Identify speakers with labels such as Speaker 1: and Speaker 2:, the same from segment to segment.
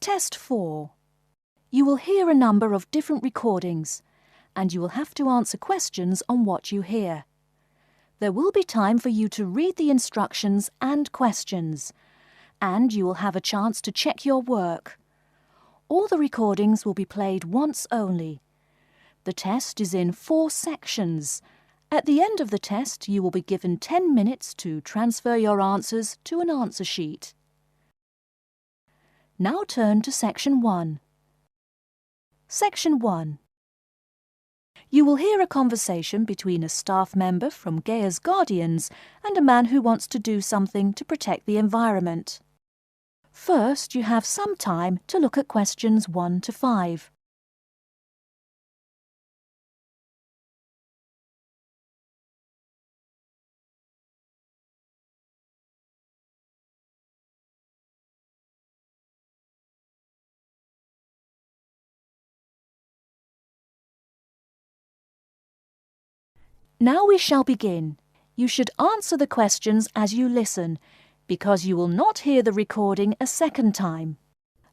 Speaker 1: Test 4. You will hear a number of different recordings, and you will have to answer questions on what you hear. There will be time for you to read the instructions and questions, and you will have a chance to check your work. All the recordings will be played once only. The test is in 4 sections. At the end of the test, you will be given 10 minutes to transfer your answers to an answer sheet. Now turn to Section 1. Section 1. You will hear a conversation between a staff member from Gaia's Guardians and a man who wants to do something to protect the environment. First, you have some time to look at questions 1 to 5. Now we shall begin. You should answer the questions as you listen, because you will not hear the recording a second time.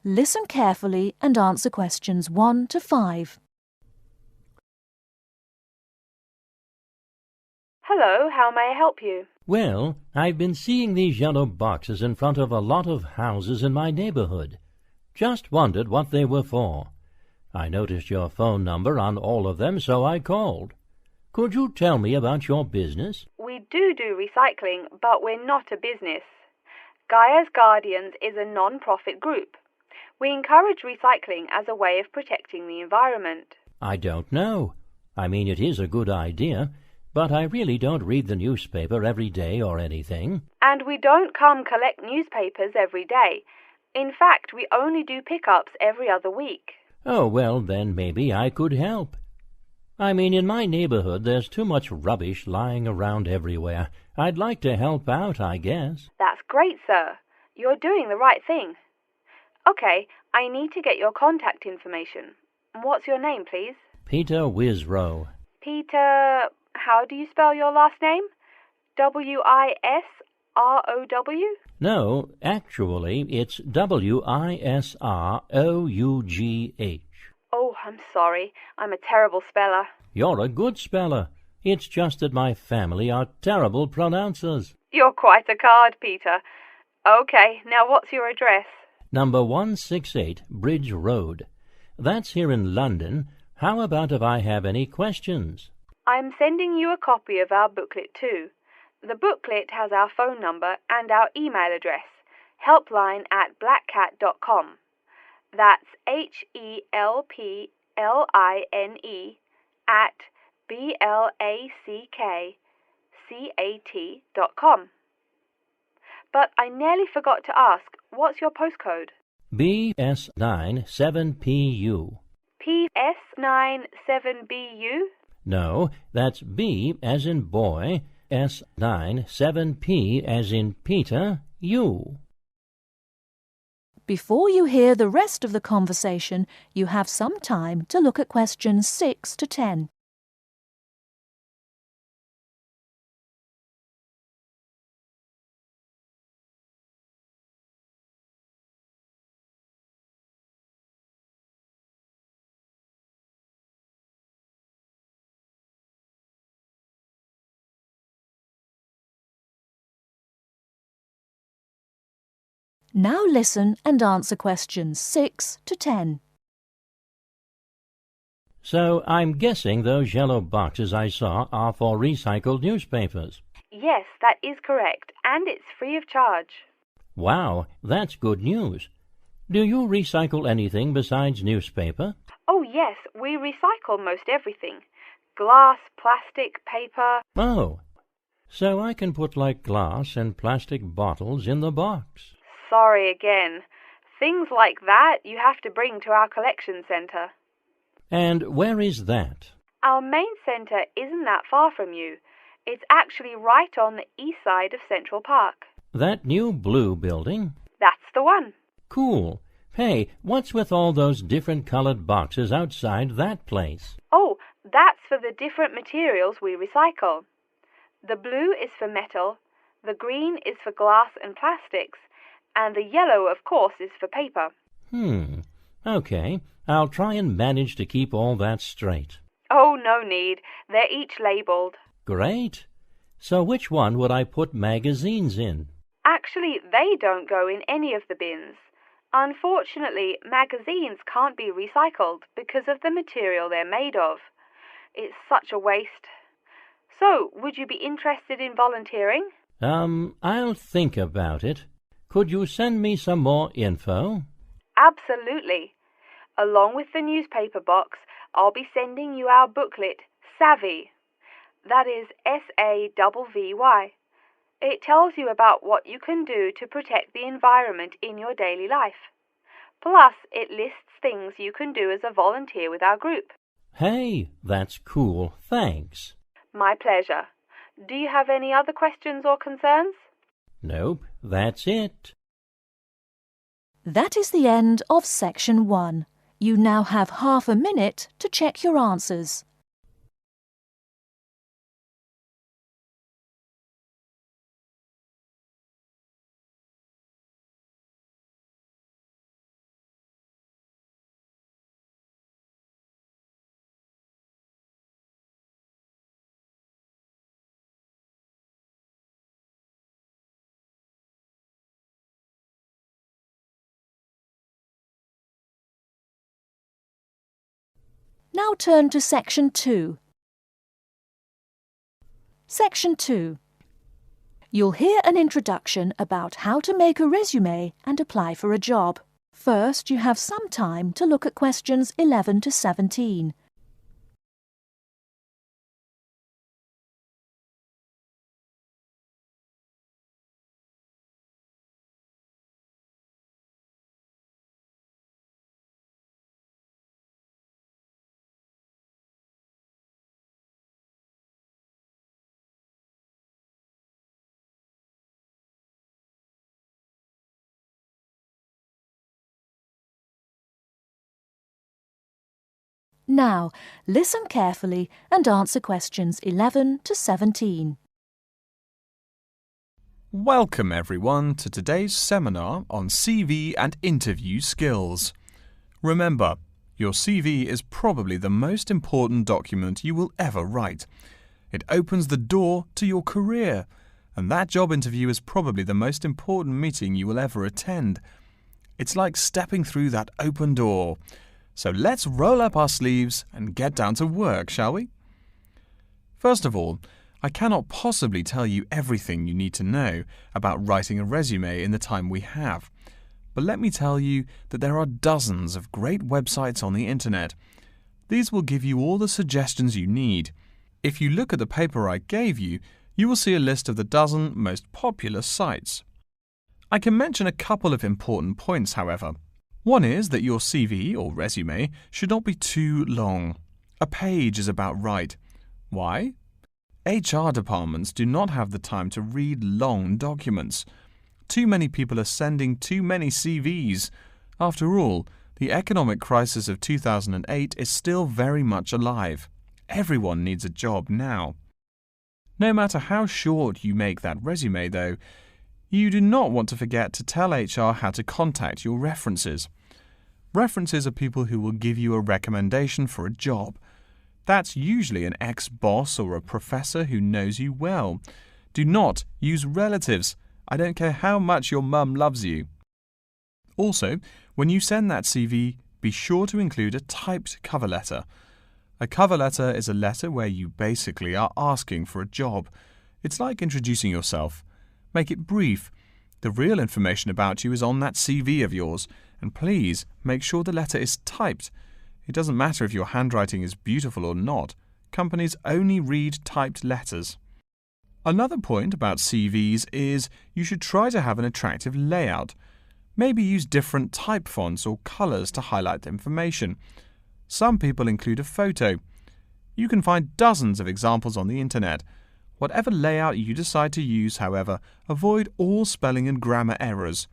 Speaker 1: Listen carefully and answer questions 1 to 5.
Speaker 2: Hello, how may I help you?
Speaker 3: Well, I've been seeing these yellow boxes in front of a lot of houses in my neighborhood. Just wondered what they were for. I noticed your phone number on all of them, so I called. Could you tell me about your business?
Speaker 2: We do recycling, but we're not a business. Gaia's Guardians is a non-profit group. We encourage recycling as a way of protecting the environment.
Speaker 3: I don't know. I mean, it is a good idea, but I really don't read the newspaper every day or anything.
Speaker 2: And we don't come collect newspapers every day. In fact, we only do pickups every other week.
Speaker 3: Oh, well, then maybe I could help. I mean, in my neighborhood there's too much rubbish lying around everywhere. I'd like to help out, I guess.
Speaker 2: That's great, sir. You're doing the right thing. Okay, I need to get your contact information. What's your name, please?
Speaker 3: Peter Wisrow.
Speaker 2: Peter, how do you spell your last name? W-I-S-R-O-W?
Speaker 3: No, actually, it's W-I-S-R-O-U-G-H.
Speaker 2: Oh, I'm sorry. I'm a terrible speller.
Speaker 3: You're a good speller. It's just that my family are terrible pronouncers.
Speaker 2: You're quite a card, Peter. Okay, now what's your address?
Speaker 3: Number 168 Bridge Road. That's here in London. How about if I have any questions?
Speaker 2: I'm sending you a copy of our booklet too. The booklet has our phone number and our email address, helpline@blackcat.com. That's HELPLINE @BLACKCAT.com. But I nearly forgot to ask, what's your postcode?
Speaker 3: BS9 7PU.
Speaker 2: PS97BU?
Speaker 3: No, that's B as in boy, S9 7P as in Peter, U.
Speaker 1: Before you hear the rest of the conversation, you have some time to look at questions 6 to 10. Now listen and answer questions 6 to 10.
Speaker 3: So I'm guessing those yellow boxes I saw are for recycled newspapers.
Speaker 2: Yes, that is correct, and it's free of charge.
Speaker 3: Wow, that's good news. Do you recycle anything besides newspaper?
Speaker 2: Oh yes, we recycle most everything. Glass, plastic, paper.
Speaker 3: Oh, so I can put like glass and plastic bottles in the box.
Speaker 2: Sorry again. Things like that you have to bring to our collection centre.
Speaker 3: And where is that?
Speaker 2: Our main centre isn't that far from you. It's actually right on the east side of Central Park.
Speaker 3: That new blue building?
Speaker 2: That's the one.
Speaker 3: Cool. Hey, what's with all those different colored boxes outside that place?
Speaker 2: Oh, that's for the different materials we recycle. The blue is for metal, the green is for glass and plastics, and the yellow, of course, is for paper.
Speaker 3: Okay, I'll try and manage to keep all that straight.
Speaker 2: Oh, no need. They're each labelled.
Speaker 3: Great. So which one would I put magazines in?
Speaker 2: Actually, they don't go in any of the bins. Unfortunately, magazines can't be recycled because of the material they're made of. It's such a waste. So, would you be interested in volunteering?
Speaker 3: I'll think about it. Could you send me some more info?
Speaker 2: Absolutely. Along with the newspaper box, I'll be sending you our booklet, Savvy. That is SAVVY. It tells you about what you can do to protect the environment in your daily life. Plus, it lists things you can do as a volunteer with our group.
Speaker 3: Hey, that's cool. Thanks.
Speaker 2: My pleasure. Do you have any other questions or concerns?
Speaker 3: Nope, that's it.
Speaker 1: That is the end of Section 1. You now have half a minute to check your answers. Now turn to Section 2. Section 2. You'll hear an introduction about how to make a resume and apply for a job. First, you have some time to look at questions 11 to 17. Now, listen carefully and answer questions 11 to 17.
Speaker 4: Welcome everyone to today's seminar on CV and interview skills. Remember, your CV is probably the most important document you will ever write. It opens the door to your career, and that job interview is probably the most important meeting you will ever attend. It's like stepping through that open door. So let's roll up our sleeves and get down to work, shall we? First of all, I cannot possibly tell you everything you need to know about writing a resume in the time we have. But let me tell you that there are dozens of great websites on the internet. These will give you all the suggestions you need. If you look at the paper I gave you, you will see a list of the dozen most popular sites. I can mention a couple of important points, however. One is that your CV or resume should not be too long. A page is about right. Why? HR departments do not have the time to read long documents. Too many people are sending too many CVs. After all, the economic crisis of 2008 is still very much alive. Everyone needs a job now. No matter how short you make that resume, though, you do not want to forget to tell HR how to contact your references. References are people who will give you a recommendation for a job. That's usually an ex-boss or a professor who knows you well. Do not use relatives. I don't care how much your mum loves you. Also, when you send that CV, be sure to include a typed cover letter. A cover letter is a letter where you basically are asking for a job. It's like introducing yourself. Make it brief. The real information about you is on that CV of yours, and please make sure the letter is typed. It doesn't matter if your handwriting is beautiful or not. Companies only read typed letters. Another point about CVs is you should try to have an attractive layout. Maybe use different type fonts or colours to highlight the information. Some people include a photo. You can find dozens of examples on the internet. Whatever layout you decide to use, however, avoid all spelling and grammar errors.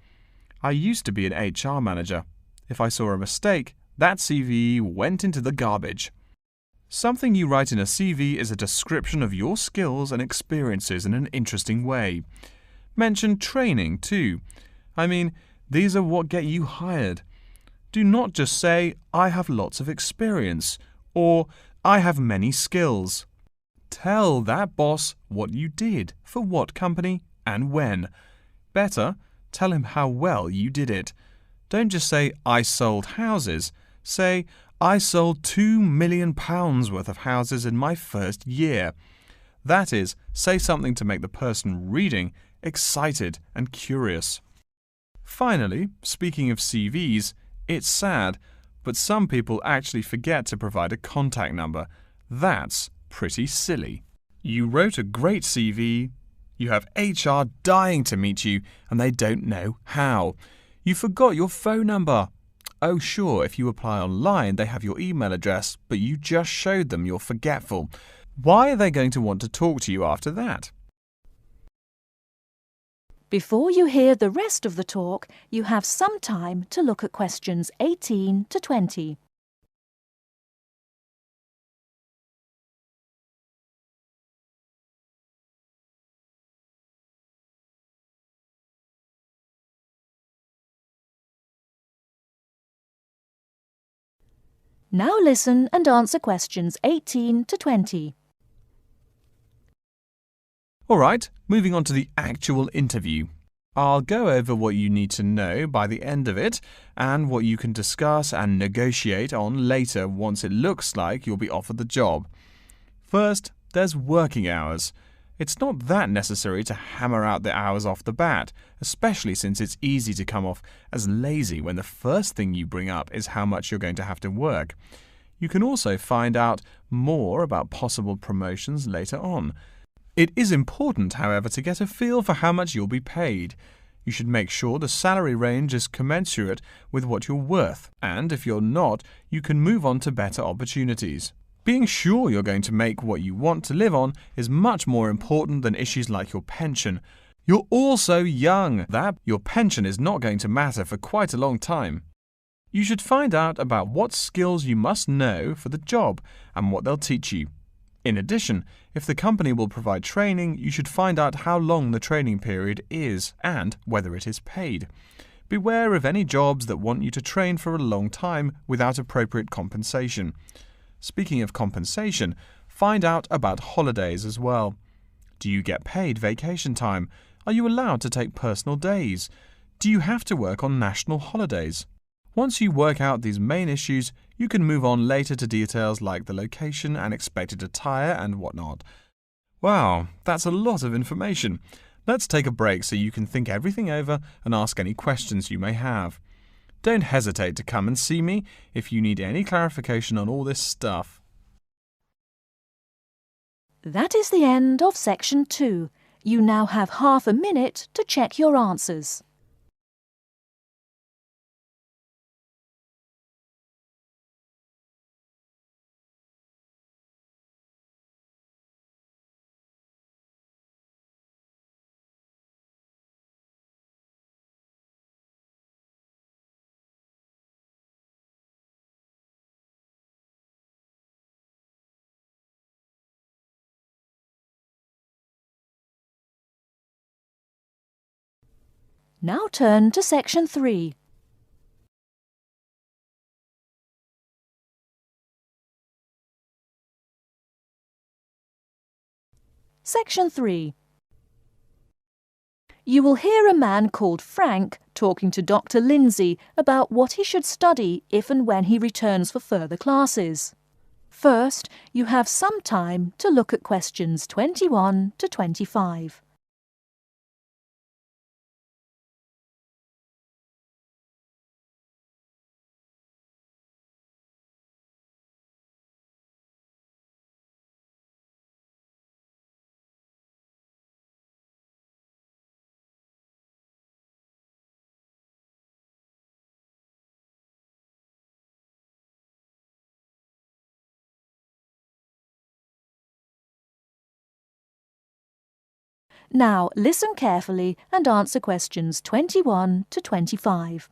Speaker 4: I used to be an HR manager. If I saw a mistake, that CV went into the garbage. Something you write in a CV is a description of your skills and experiences in an interesting way. Mention training too. These are what get you hired. Do not just say, I have lots of experience, or I have many skills. Tell that boss what you did, for what company, and when. Better, tell him how well you did it. Don't just say, I sold houses. Say, I sold £2 million worth of houses in my first year. That is, say something to make the person reading excited and curious. Finally, speaking of CVs, it's sad, but some people actually forget to provide a contact number. That's pretty silly. You wrote a great CV, you have HR dying to meet you, and they don't know how. You forgot your phone number. Oh, sure, if you apply online, they have your email address, but you just showed them you're forgetful. Why are they going to want to talk to you after that?
Speaker 1: Before you hear the rest of the talk, you have some time to look at questions 18 to 20. Now listen and answer questions 18 to 20.
Speaker 4: All right, moving on to the actual interview. I'll go over what you need to know by the end of it and what you can discuss and negotiate on later once it looks like you'll be offered the job. First, there's working hours. It's not that necessary to hammer out the hours off the bat, especially since it's easy to come off as lazy when the first thing you bring up is how much you're going to have to work. You can also find out more about possible promotions later on. It is important, however, to get a feel for how much you'll be paid. You should make sure the salary range is commensurate with what you're worth, and if you're not, you can move on to better opportunities. Being sure you're going to make what you want to live on is much more important than issues like your pension. You're all so young that your pension is not going to matter for quite a long time. You should find out about what skills you must know for the job and what they'll teach you. In addition, if the company will provide training, you should find out how long the training period is and whether it is paid. Beware of any jobs that want you to train for a long time without appropriate compensation. Speaking of compensation, find out about holidays as well. Do you get paid vacation time? Are you allowed to take personal days? Do you have to work on national holidays? Once you work out these main issues, you can move on later to details like the location and expected attire and whatnot. Wow, that's a lot of information. Let's take a break so you can think everything over and ask any questions you may have. Don't hesitate to come and see me if you need any clarification on all this stuff.
Speaker 1: That is the end of section 2. You now have half a minute to check your answers. Now turn to section 3. Section 3. You will hear a man called Frank talking to Dr. Lindsay about what he should study if and when he returns for further classes. First, you have some time to look at questions 21 to 25. Now listen carefully and answer questions 21 to 25.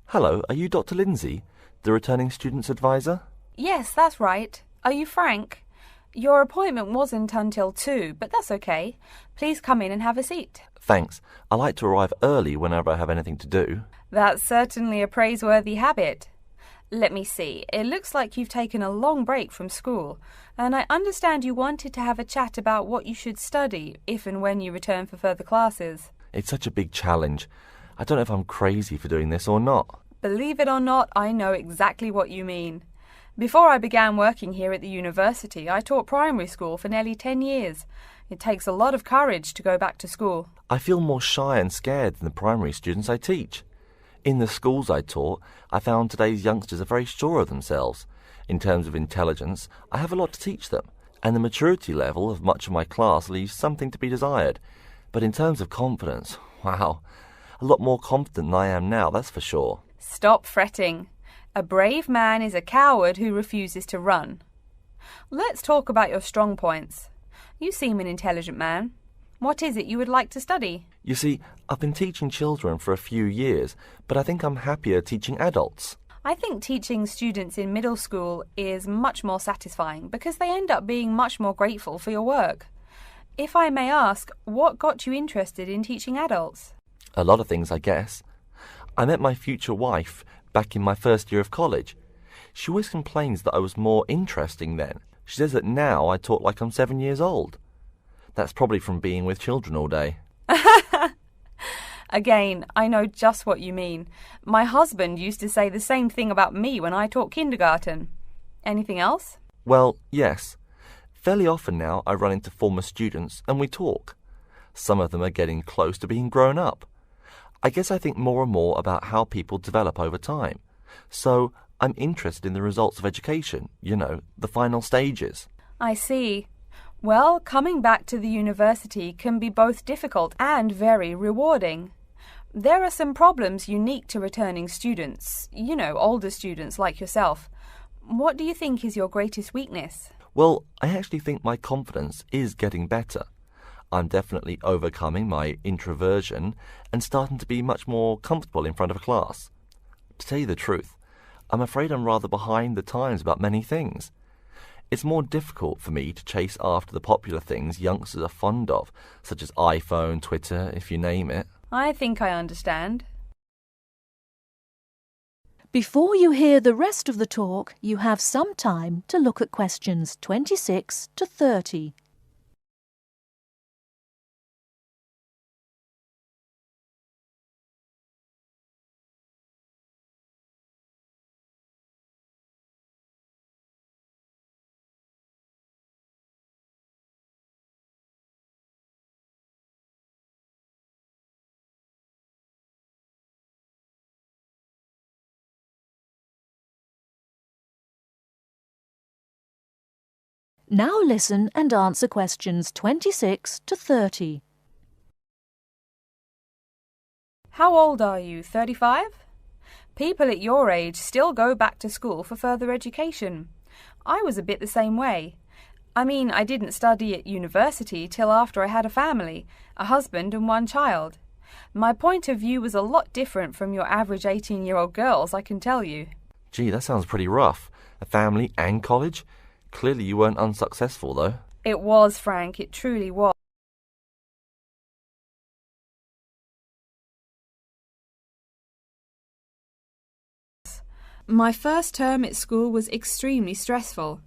Speaker 5: Hello, are you Dr. Lindsay, the returning student's advisor?
Speaker 6: Yes, that's right. Are you Frank?
Speaker 2: Your appointment wasn't until 2, but that's okay. Please come in and have a seat.
Speaker 5: Thanks. I like to arrive early whenever I have anything to do.
Speaker 2: That's certainly a praiseworthy habit. Let me see. It looks like you've taken a long break from school, and I understand you wanted to have a chat about what you should study if and when you return for further classes.
Speaker 5: It's such a big challenge. I don't know if I'm crazy for doing this or not.
Speaker 2: Believe it or not, I know exactly what you mean. Before I began working here at the university, I taught primary school for nearly 10 years. It takes a lot of courage to go back to school.
Speaker 5: I feel more shy and scared than the primary students I teach. In the schools I taught, I found today's youngsters are very sure of themselves. In terms of intelligence, I have a lot to teach them, and the maturity level of much of my class leaves something to be desired. But in terms of confidence, wow, a lot more confident than I am now, that's for sure.
Speaker 2: Stop fretting. A brave man is a coward who refuses to run. Let's talk about your strong points. You seem an intelligent man. What is it you would like to study?
Speaker 5: You see, I've been teaching children for a few years, but I think I'm happier teaching adults.
Speaker 2: I think teaching students in middle school is much more satisfying because they end up being much more grateful for your work. If I may ask, what got you interested in teaching adults?
Speaker 5: A lot of things, I guess. I met my future wife back in my first year of college. She always complains that I was more interesting then. She says that now I talk like I'm 7 years old. That's probably from being with children all day.
Speaker 2: Again, I know just what you mean. My husband used to say the same thing about me when I taught kindergarten. Anything else?
Speaker 5: Well, yes. Fairly often now I run into former students and we talk. Some of them are getting close to being grown up. I guess I think more and more about how people develop over time. So I'm interested in the results of education, the final stages.
Speaker 2: I see. Well, coming back to the university can be both difficult and very rewarding. There are some problems unique to returning students, older students like yourself. What do you think is your greatest weakness?
Speaker 5: Well, I actually think my confidence is getting better. I'm definitely overcoming my introversion and starting to be much more comfortable in front of a class. To tell you the truth, I'm afraid I'm rather behind the times about many things. It's more difficult for me to chase after the popular things youngsters are fond of, such as iPhone, Twitter, if you name it.
Speaker 2: I think I understand.
Speaker 1: Before you hear the rest of the talk, you have some time to look at questions 26 to 30. Now listen and answer questions 26 to 30.
Speaker 2: How old are you, 35? People at your age still go back to school for further education. I was a bit the same way. I mean, I didn't study at university till after I had a family, a husband and one child. My point of view was a lot different from your average 18-year-old girls, I can tell you.
Speaker 5: Gee, that sounds pretty rough. A family and college? Clearly you weren't unsuccessful, though.
Speaker 2: It was, Frank. It truly was. My first term at school was extremely stressful.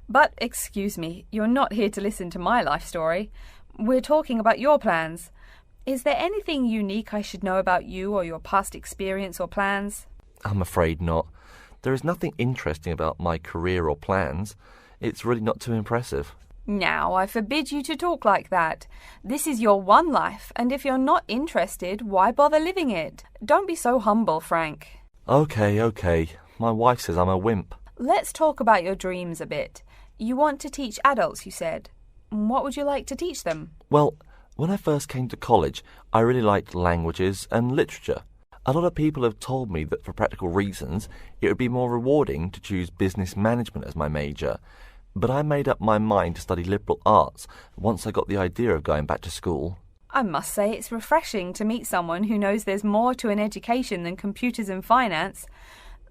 Speaker 2: But, excuse me, you're not here to listen to my life story. We're talking about your plans. Is there anything unique I should know about you or your past experience or plans?
Speaker 5: I'm afraid not. There is nothing interesting about my career or plans. It's really not too impressive.
Speaker 2: Now, I forbid you to talk like that. This is your one life, and if you're not interested, why bother living it? Don't be so humble, Frank.
Speaker 5: Okay. My wife says I'm a wimp.
Speaker 2: Let's talk about your dreams a bit. You want to teach adults, you said. What would you like to teach them?
Speaker 5: Well, when I first came to college, I really liked languages and literature. A lot of people have told me that for practical reasons, it would be more rewarding to choose business management as my major. But I made up my mind to study liberal arts once I got the idea of going back to school.
Speaker 2: I must say it's refreshing to meet someone who knows there's more to an education than computers and finance.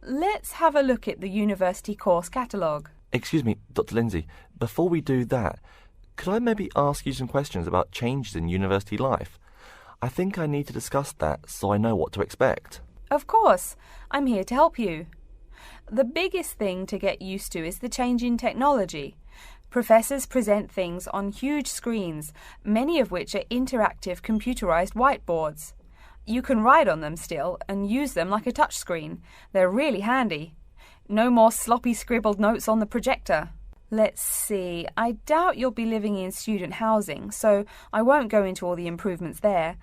Speaker 2: Let's have a look at the university course catalogue.
Speaker 5: Excuse me, Dr. Lindsay, before we do that, could I maybe ask you some questions about changes in university life? I think I need to discuss that so I know what to expect.
Speaker 2: Of course, I'm here to help you. The biggest thing to get used to is the change in technology. Professors present things on huge screens, many of which are interactive computerized whiteboards. You can write on them still and use them like a touchscreen. They're really handy. No more sloppy scribbled notes on the projector. Let's see, I doubt you'll be living in student housing, so I won't go into all the improvements there.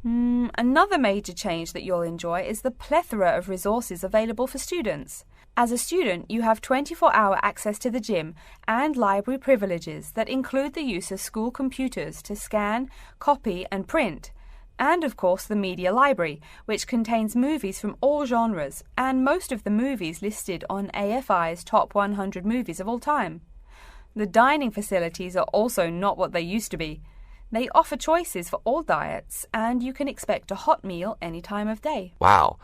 Speaker 2: Another major change that you'll enjoy is the plethora of resources available for students. As a student, you have 24-hour access to the gym and library privileges that include the use of school computers to scan, copy and print. And of course the media library, which contains movies from all genres and most of the movies listed on AFI's top 100 movies of all time. The dining facilities are also not what they used to be. They offer choices for all diets and you can expect a hot meal any time of day.
Speaker 5: Wow,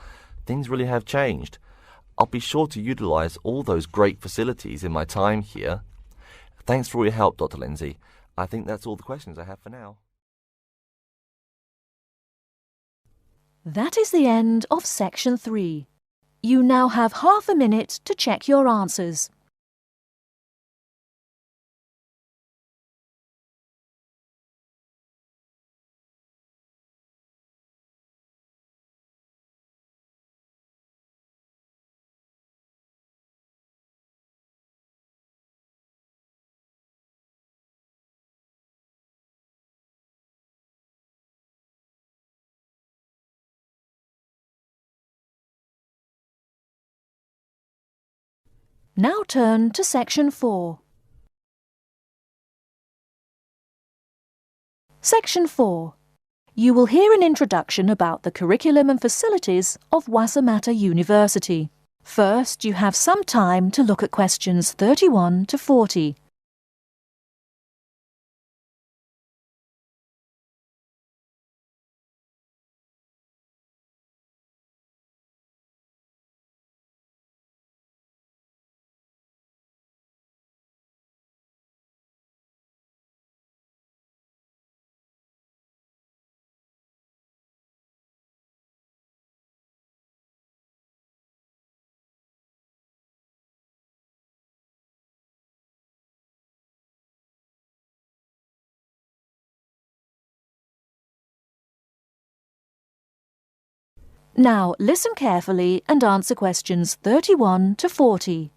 Speaker 5: things really have changed. I'll be sure to utilise all those great facilities in my time here. Thanks for all your help, Dr. Lindsay. I think that's all the questions I have for now.
Speaker 1: That is the end of Section 3. You now have half a minute to check your answers. Now turn to Section 4. Section 4. You will hear an introduction about the curriculum and facilities of Wasamata University. First, you have some time to look at questions 31 to 40. Now listen carefully and answer questions 31 to 40.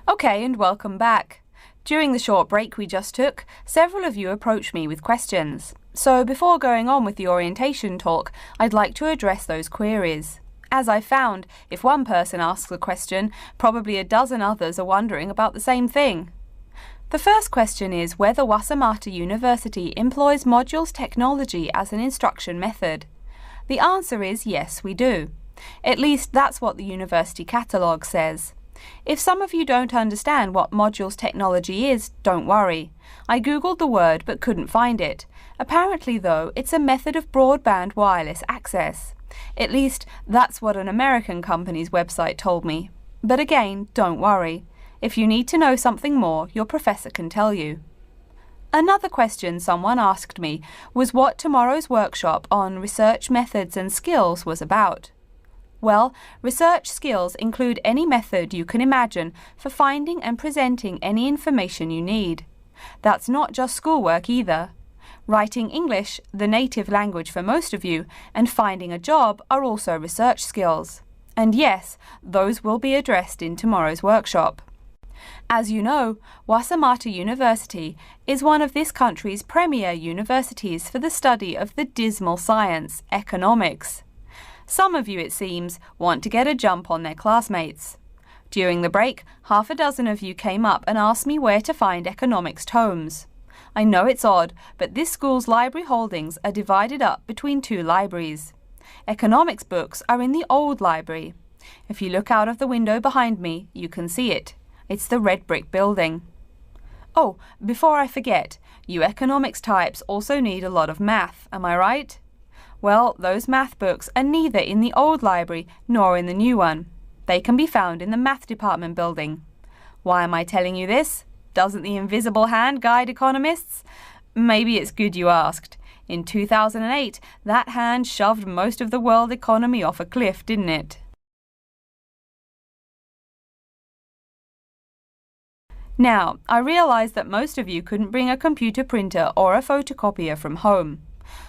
Speaker 2: Okay, and welcome back. During the short break we just took, several of you approached me with questions. So before going on with the orientation talk, I'd like to address those queries. As I found, if one person asks a question, probably a dozen others are wondering about the same thing. The first question is whether Wasamata University employs modules technology as an instruction method. The answer is yes, we do. At least that's what the university catalogue says. If some of you don't understand what modules technology is, don't worry. I googled the word but couldn't find it. Apparently, though, it's a method of broadband wireless access. At least that's what an American company's website told me. But again, don't worry. If you need to know something more, your professor can tell you. Another question someone asked me was what tomorrow's workshop on research methods and skills was about. Well, research skills include any method you can imagine for finding and presenting any information you need. That's not just schoolwork either. Writing English, the native language for most of you, and finding a job are also research skills. And yes, those will be addressed in tomorrow's workshop. As you know, Wasamata University is one of this country's premier universities for the study of the dismal science, economics. Some of you, it seems, want to get a jump on their classmates. During the break, half a dozen of you came up and asked me where to find economics tomes. I know it's odd, but this school's library holdings are divided up between two libraries. Economics books are in the old library. If you look out of the window behind me, you can see it. It's the red brick building. Oh, before I forget, you economics types also need a lot of math, am I right? Well, those math books are neither in the old library nor in the new one. They can be found in the Math Department building. Why am I telling you this? Doesn't the invisible hand guide economists? Maybe it's good you asked. In 2008, that hand shoved most of the world economy off a cliff, didn't it? Now, I realise that most of you couldn't bring a computer printer or a photocopier from home.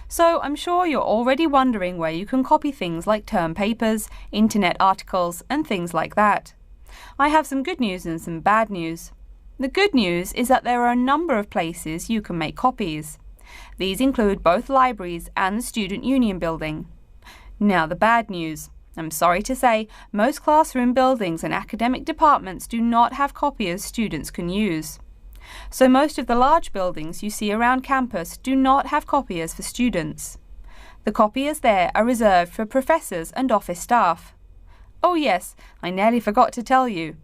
Speaker 2: So I'm sure you're already wondering where you can copy things like term papers, internet articles, and things like that. I have some good news and some bad news. The good news is that there are a number of places you can make copies. These include both libraries and the Student Union building. Now the bad news. I'm sorry to say, most classroom buildings and academic departments do not have copiers students can use. So most of the large buildings you see around campus do not have copiers for students. The copiers there are reserved for professors and office staff. Oh yes, I nearly forgot to tell you.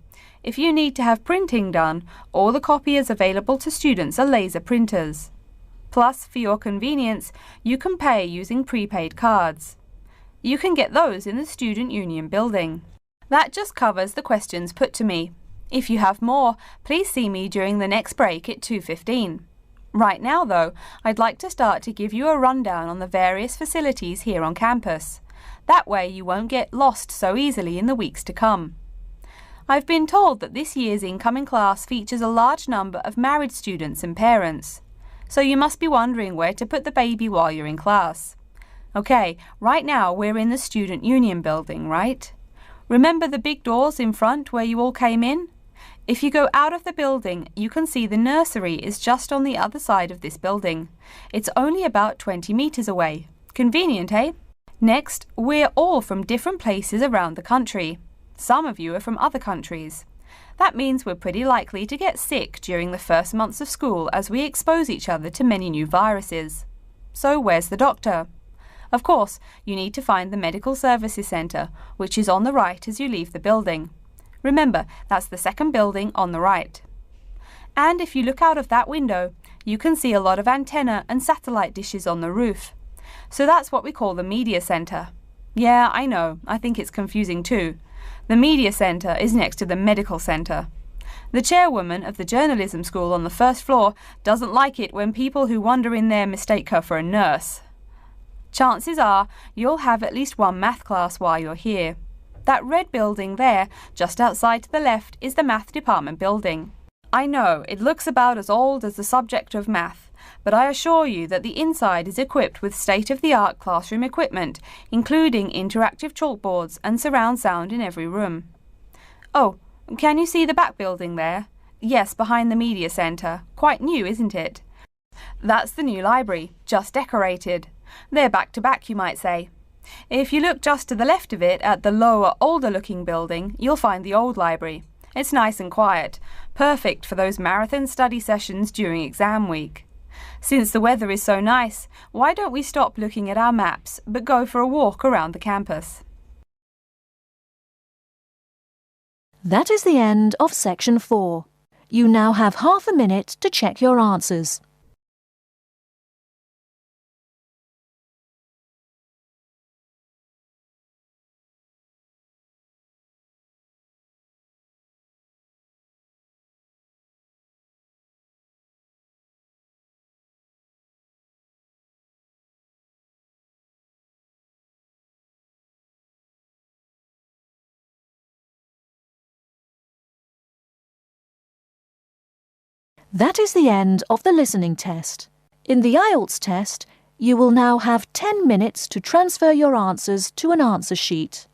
Speaker 2: If you need to have printing done, all the copiers available to students are laser printers. Plus, for your convenience, you can pay using prepaid cards. You can get those in the Student Union building. That just covers the questions put to me. If you have more, please see me during the next break at 2:15. Right now, though, I'd like to start to give you a rundown on the various facilities here on campus. That way you won't get lost so easily in the weeks to come. I've been told that this year's incoming class features a large number of married students and parents. So you must be wondering where to put the baby while you're in class. Okay, right now we're in the Student Union building, right? Remember the big doors in front where you all came in? If you go out of the building, you can see the nursery is just on the other side of this building. It's only about 20 meters away. Convenient, eh? Next, we're all from different places around the country. Some of you are from other countries. That means we're pretty likely to get sick during the first months of school as we expose each other to many new viruses. So where's the doctor? Of course, you need to find the Medical Services Centre, which is on the right as you leave the building. Remember, that's the second building on the right. And if you look out of that window, you can see a lot of antenna and satellite dishes on the roof. So that's what we call the Media Centre. Yeah, I know, I think it's confusing too. The Media Centre is next to the Medical Centre. The chairwoman of the journalism school on the first floor doesn't like it when people who wander in there mistake her for a nurse. Chances are you'll have at least one math class while you're here. That red building there, just outside to the left, is the Math Department building. I know, it looks about as old as the subject of math, but I assure you that the inside is equipped with state-of-the-art classroom equipment, including interactive chalkboards and surround sound in every room. Oh, can you see the back building there? Yes, behind the Media Centre. Quite new, isn't it? That's the new library, just decorated. They're back to back, you might say. If you look just to the left of it at the lower, older-looking building, you'll find the old library. It's nice and quiet, perfect for those marathon study sessions during exam week. Since the weather is so nice, why don't we stop looking at our maps, but go for a walk around the campus?
Speaker 1: That is the end of Section 4. You now have half a minute to check your answers. That is the end of the listening test. In the IELTS test, you will now have 10 minutes to transfer your answers to an answer sheet.